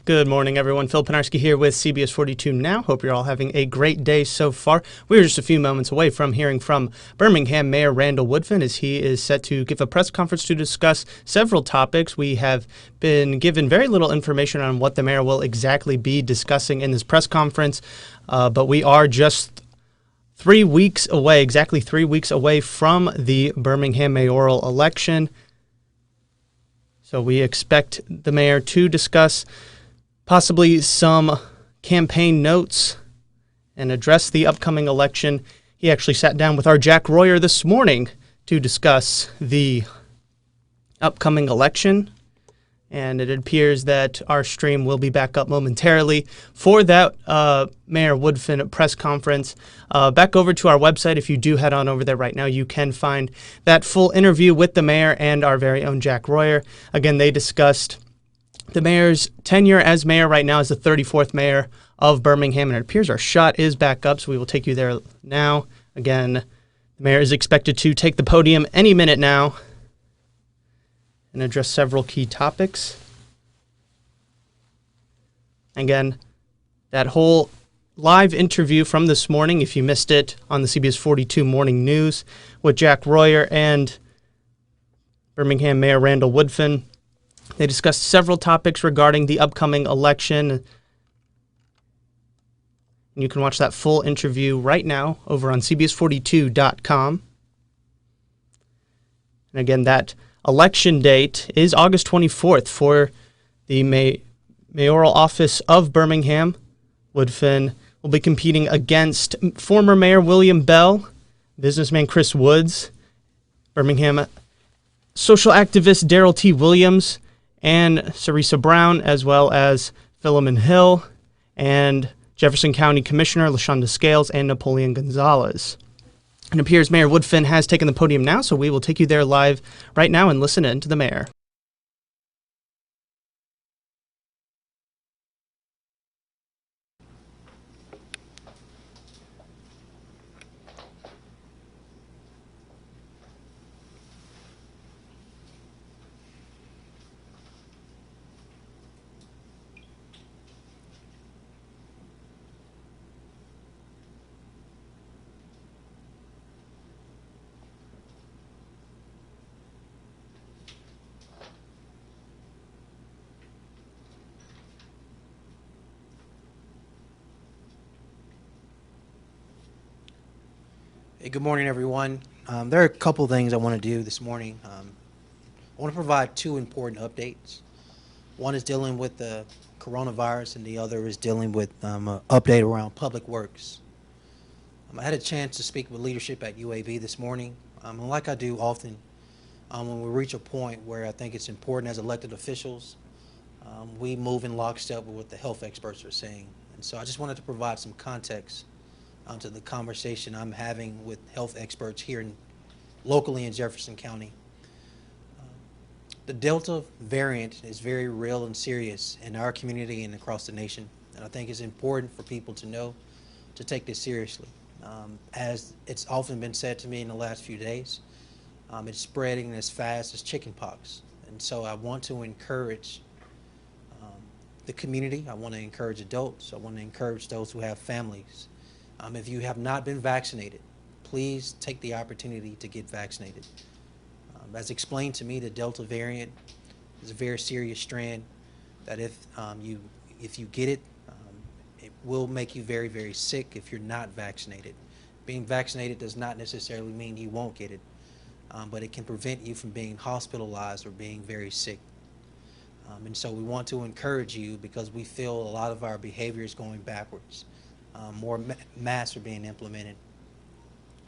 Good morning, everyone. Phil Penarski here with CBS 42 Now. Hope you're all having a great day so far. We're just a few moments away from hearing from Birmingham Mayor Randall Woodfin as he is set to give a press conference to discuss several topics. We have been given very little information on what the mayor will exactly be discussing in this press conference, but we are just 3 weeks away, exactly 3 weeks away from the Birmingham mayoral election. So we expect the mayor to discuss possibly some campaign notes and address the upcoming election. He actually sat down with our Jack Royer this morning to discuss the upcoming election, and it appears that our stream will be back up momentarily for that Mayor Woodfin press conference. Back over to our website. If you do head on over there right now, you can find that full interview with the mayor and our very own Jack Royer. Again, they discussed the mayor's tenure as mayor right now as the 34th mayor of Birmingham, and it appears our shot is back up, so we will take you there now. Again, the mayor is expected to take the podium any minute now and address several key topics. Again, that whole live interview from this morning, if you missed it, on the CBS 42 Morning News with Jack Royer and Birmingham Mayor Randall Woodfin. They discussed several topics regarding the upcoming election. And you can watch that full interview right now over on CBS42.com. And again, that election date is August 24th for the mayoral office of Birmingham. Woodfin will be competing against former Mayor William Bell, businessman Chris Woods, Birmingham social activist Darrell T. Williams, and Sarisa Brown, as well as Philemon Hill, and Jefferson County Commissioner LaShonda Scales, and Napoleon Gonzalez. It appears Mayor Woodfin has taken the podium now, so we will take you there live right now and listen in to the mayor. Hey, good morning, everyone. There are a couple things I want to do this morning. I want to provide two important updates. One is dealing with the coronavirus, and the other is dealing with an update around public works. I had a chance to speak with leadership at UAB this morning, and like I do often, when we reach a point where I think it's important as elected officials, we move in lockstep with what the health experts are saying. And so I just wanted to provide some context to the conversation I'm having with health experts here locally in Jefferson County. The Delta variant is very real and serious in our community and across the nation, and I think it's important for people to know to take this seriously. As it's often been said to me in the last few days, it's spreading as fast as chickenpox, and so I want to encourage the community. I want to encourage adults. I want to encourage those who have families. If you have not been vaccinated, please take the opportunity to get vaccinated. As explained to me, the Delta variant is a very serious strand that if you get it, it will make you very, very sick if you're not vaccinated. Being vaccinated does not necessarily mean you won't get it, but it can prevent you from being hospitalized or being very sick. And so we want to encourage you because we feel a lot of our behavior is going backwards. More masks are being implemented,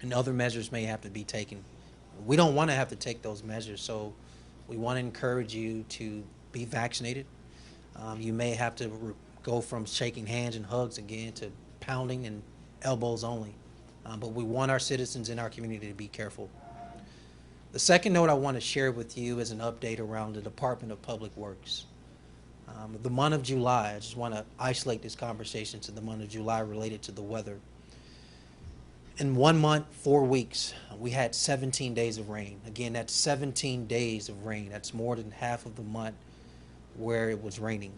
and other measures may have to be taken. We don't want to have to take those measures, so we want to encourage you to be vaccinated. You may have to go from shaking hands and hugs again to pounding and elbows only, but we want our citizens in our community to be careful. The second note I want to share with you is an update around the Department of Public Works. The month of July, I just want to isolate this conversation to the month of July related to the weather. In 1 month, 4 weeks, we had 17 days of rain. Again, that's 17 days of rain. That's more than half of the month where it was raining.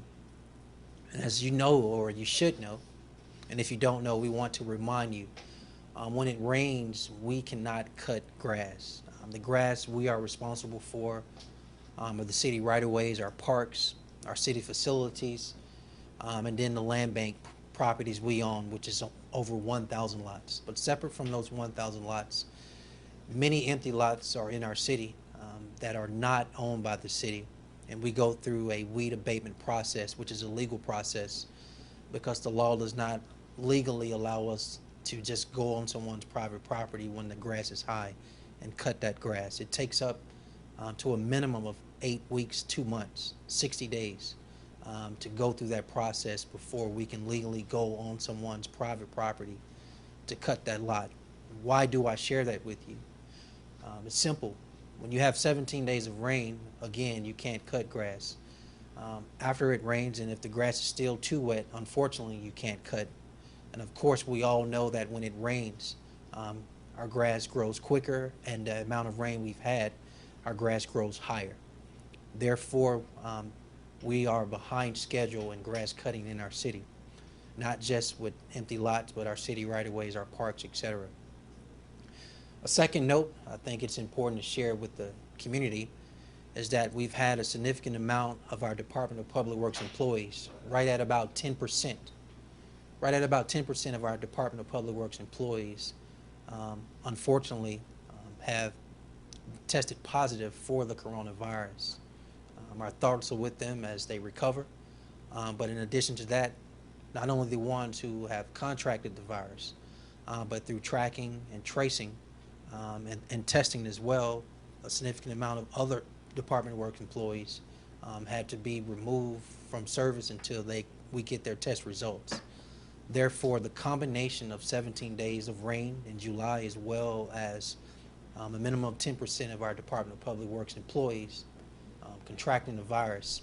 And as you know, or you should know, and if you don't know, we want to remind you, when it rains, we cannot cut grass. The grass we are responsible for are the city right-of-ways, our parks, our city facilities, and then the land bank properties we own, which is over 1,000 lots. But separate from those 1,000 lots, many empty lots are in our city that are not owned by the city. And we go through a weed abatement process, which is a legal process, because the law does not legally allow us to just go on someone's private property when the grass is high and cut that grass. It takes up to a minimum of 8 weeks, 2 months, 60 days to go through that process before we can legally go on someone's private property to cut that lot. Why do I share that with you? It's simple. When you have 17 days of rain, again, you can't cut grass. After it rains, and if the grass is still too wet, unfortunately, you can't cut. And of course, we all know that when it rains, our grass grows quicker, and the amount of rain we've had, our grass grows higher. Therefore, we are behind schedule in grass cutting in our city, not just with empty lots, but our city right-of-ways, our parks, etc. A second note I think it's important to share with the community is that we've had a significant amount of our Department of Public Works employees, right at about 10%. Right at about 10% of our Department of Public Works employees, unfortunately, have tested positive for the coronavirus. Our thoughts are with them as they recover. But in addition to that, not only the ones who have contracted the virus, but through tracking and tracing and testing as well, a significant amount of other Department of Works employees had to be removed from service until we get their test results. Therefore, the combination of 17 days of rain in July, as well as a minimum of 10% of our Department of Public Works employees contracting the virus,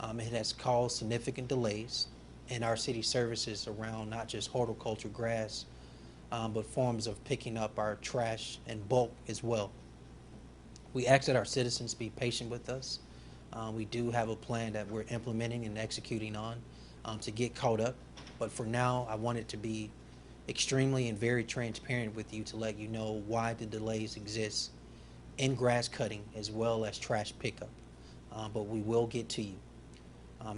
it has caused significant delays in our city services around not just horticulture, grass, but forms of picking up our trash and bulk as well. We ask that our citizens be patient with us. We do have a plan that we're implementing and executing on to get caught up. But for now, I wanted to be extremely and very transparent with you to let you know why the delays exist in grass cutting as well as trash pickup. But we will get to you.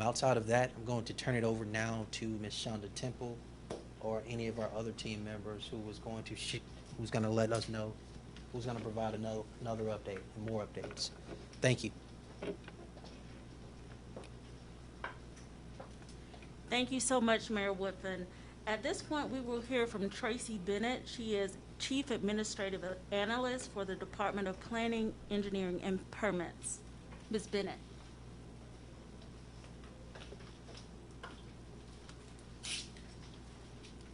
Outside of that, I'm going to turn it over now to Ms. Shonda Temple or any of our other team members who's going to let us know, who's going to provide another update and more updates. Thank you. Thank you so much, Mayor Woodfin. At this point, we will hear from Tracy Bennett. She is Chief Administrative Analyst for the Department of Planning, Engineering, and Permits. Ms. Bennett.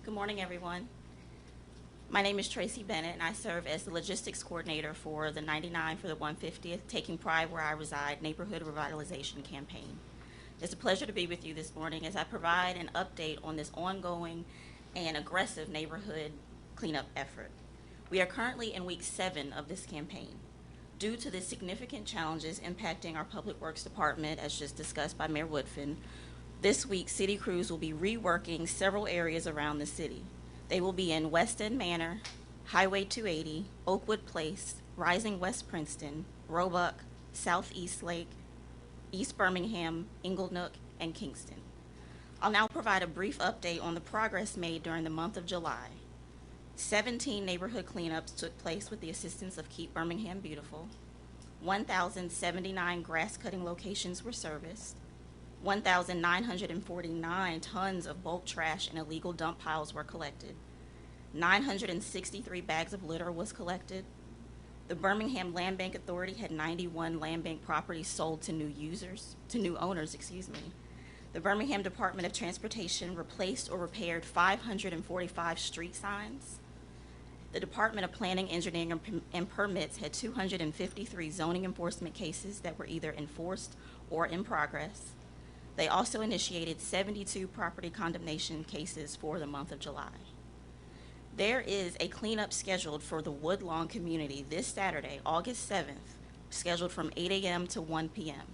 Good morning, everyone. My name is Tracy Bennett, and I serve as the Logistics Coordinator for the 99 for the 150th Taking Pride Where I Reside Neighborhood Revitalization Campaign. It's a pleasure to be with you this morning as I provide an update on this ongoing and aggressive neighborhood cleanup effort. We are currently in week 7 of this campaign. Due to the significant challenges impacting our Public Works Department, as just discussed by Mayor Woodfin, this week city crews will be reworking several areas around the city. They will be in West End Manor, Highway 280, Oakwood Place, Rising West Princeton, Roebuck, Southeast Lake, East Birmingham, Inglenook, and Kingston. I'll now provide a brief update on the progress made during the month of July. 17 neighborhood cleanups took place with the assistance of Keep Birmingham Beautiful. 1,079 grass cutting locations were serviced. 1,949 tons of bulk trash and illegal dump piles were collected. 963 bags of litter was collected. The Birmingham Land Bank Authority had 91 land bank properties sold to new owners. The Birmingham Department of Transportation replaced or repaired 545 street signs. The Department of Planning, Engineering, and Permits had 253 zoning enforcement cases that were either enforced or in progress. They also initiated 72 property condemnation cases for the month of July. There is a cleanup scheduled for the Woodlawn community this Saturday, August 7th, scheduled from 8 a.m. to 1 p.m.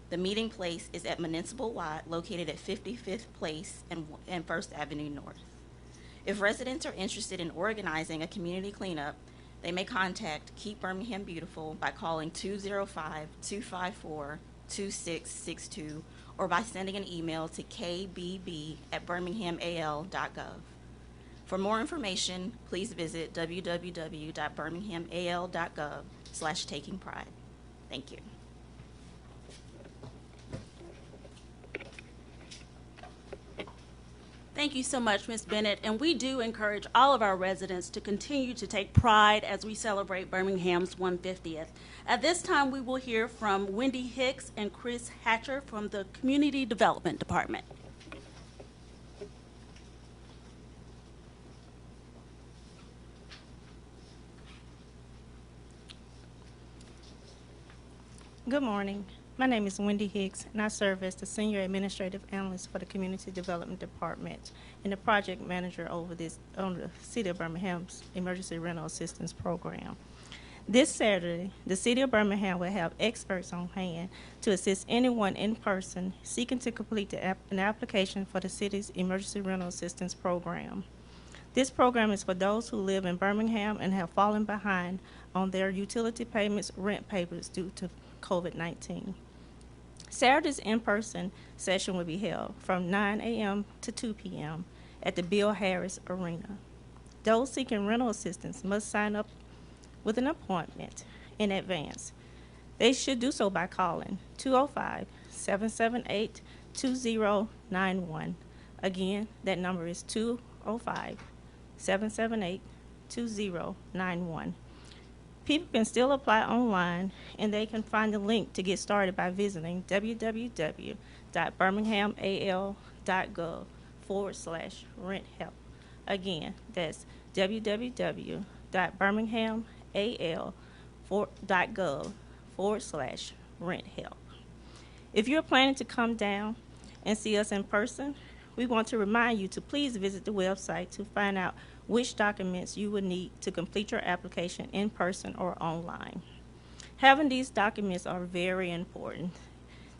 The meeting place is at Municipal Lot located at 55th Place and First Avenue North. If residents are interested in organizing a community cleanup, they may contact Keep Birmingham Beautiful by calling 205-254-2662 or by sending an email to kbb@birminghamal.gov. For more information, please visit www.birminghamal.gov/takingpride. Thank you. Thank you so much, Ms. Bennett, and we do encourage all of our residents to continue to take pride as we celebrate Birmingham's 150th. At this time, we will hear from Wendy Hicks and Chris Hatcher from the Community Development Department. Good morning. My name is Wendy Hicks, and I serve as the Senior Administrative Analyst for the Community Development Department and the Project Manager on the City of Birmingham's Emergency Rental Assistance Program. This Saturday, the City of Birmingham will have experts on hand to assist anyone in person seeking to complete an application for the city's Emergency Rental Assistance Program. This program is for those who live in Birmingham and have fallen behind on their utility payments, rent payments due to COVID-19. Saturday's in-person session will be held from 9 a.m. to 2 p.m. at the Bill Harris Arena. Those seeking rental assistance must sign up with an appointment in advance. They should do so by calling 205-778-2091. Again, that number is 205-778-2091. People can still apply online, and they can find the link to get started by visiting www.birminghamal.gov/rent-help. Again, that's www.birminghamal.gov/rent-help. If you're planning to come down and see us in person, we want to remind you to please visit the website to find out which documents you will need to complete your application in person or online. Having these documents are very important.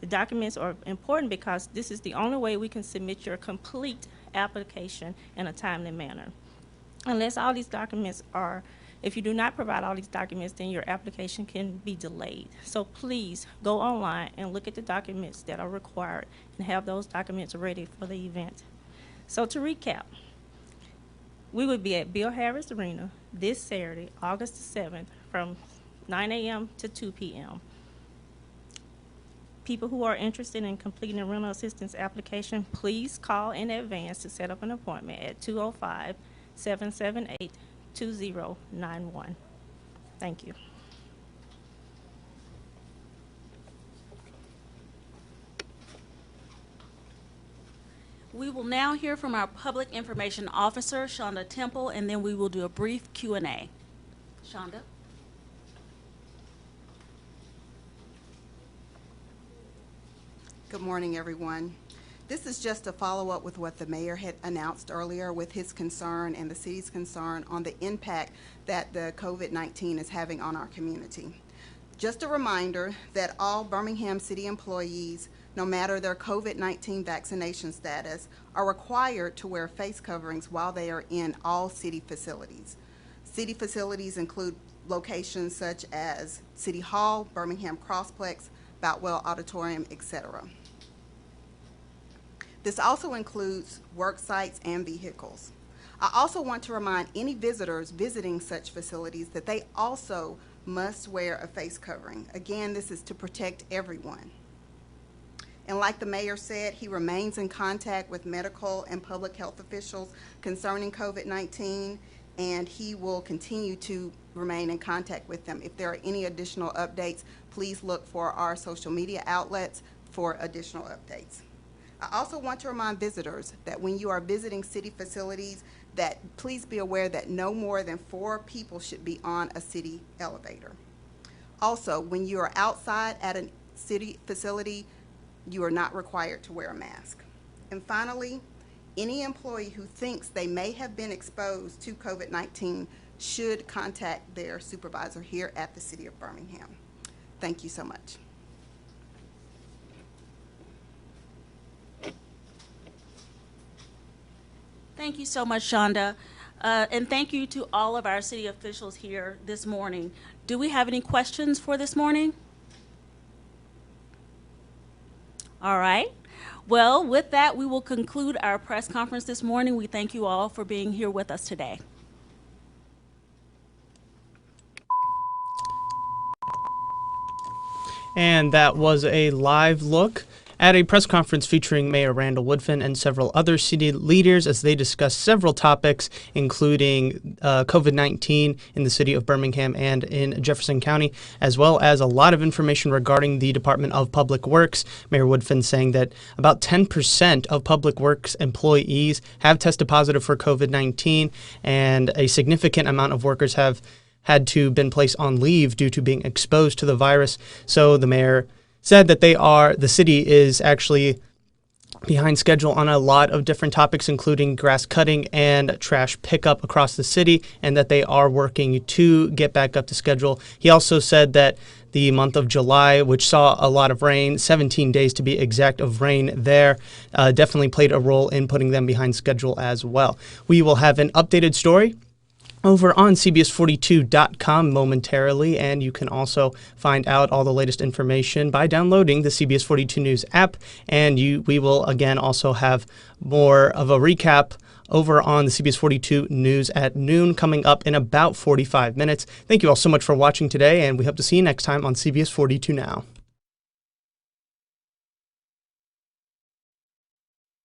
The documents are important because this is the only way we can submit your complete application in a timely manner. Unless all these documents are, if you do not provide all these documents, then your application can be delayed. So please go online and look at the documents that are required and have those documents ready for the event. So to recap, we will be at Bill Harris Arena this Saturday, August the 7th, from 9 a.m. to 2 p.m. People who are interested in completing a rental assistance application, please call in advance to set up an appointment at 205-778-2091. Thank you. We will now hear from our Public Information Officer, Shonda Temple, and then we will do a brief Q&A. Shonda? Good morning, everyone. This is just a follow-up with what the mayor had announced earlier with his concern and the city's concern on the impact that the COVID-19 is having on our community. Just a reminder that all Birmingham City employees, no matter their COVID-19 vaccination status, are required to wear face coverings while they are in all city facilities. City facilities include locations such as City Hall, Birmingham Crossplex, Boutwell Auditorium, etc. This also includes work sites and vehicles. I also want to remind any visitors visiting such facilities that they also must wear a face covering. Again, this is to protect everyone. And like the mayor said, he remains in contact with medical and public health officials concerning COVID-19, and he will continue to remain in contact with them. If there are any additional updates, please look for our social media outlets for additional updates. I also want to remind visitors that when you are visiting city facilities, that please be aware that no more than 4 people should be on a city elevator. Also, when you are outside at a city facility, you are not required to wear a mask. And finally, any employee who thinks they may have been exposed to COVID-19 should contact their supervisor here at the City of Birmingham. Thank you so much. Thank you so much, Shonda. And thank you to all of our city officials here this morning. Do we have any questions for this morning? All right. Well, with that, we will conclude our press conference this morning. We thank you all for being here with us today. And that was a live look at a press conference featuring Mayor Randall Woodfin and several other city leaders as they discussed several topics, including COVID-19 in the city of Birmingham and in Jefferson County, as well as a lot of information regarding the Department of Public Works. Mayor Woodfin saying that about 10% of Public Works employees have tested positive for COVID-19, and a significant amount of workers have had to been placed on leave due to being exposed to the virus. So the mayor said that the city is actually behind schedule on a lot of different topics, including grass cutting and trash pickup across the city, and that they are working to get back up to schedule. He also said that the month of July, which saw a lot of rain, 17 days to be exact of rain there, definitely played a role in putting them behind schedule as well. We will have an updated story over on CBS42.com momentarily, and you can also find out all the latest information by downloading the CBS 42 News app, and we will again also have more of a recap over on the CBS 42 News at noon coming up in about 45 minutes. Thank you all so much for watching today, and we hope to see you next time on CBS 42 Now.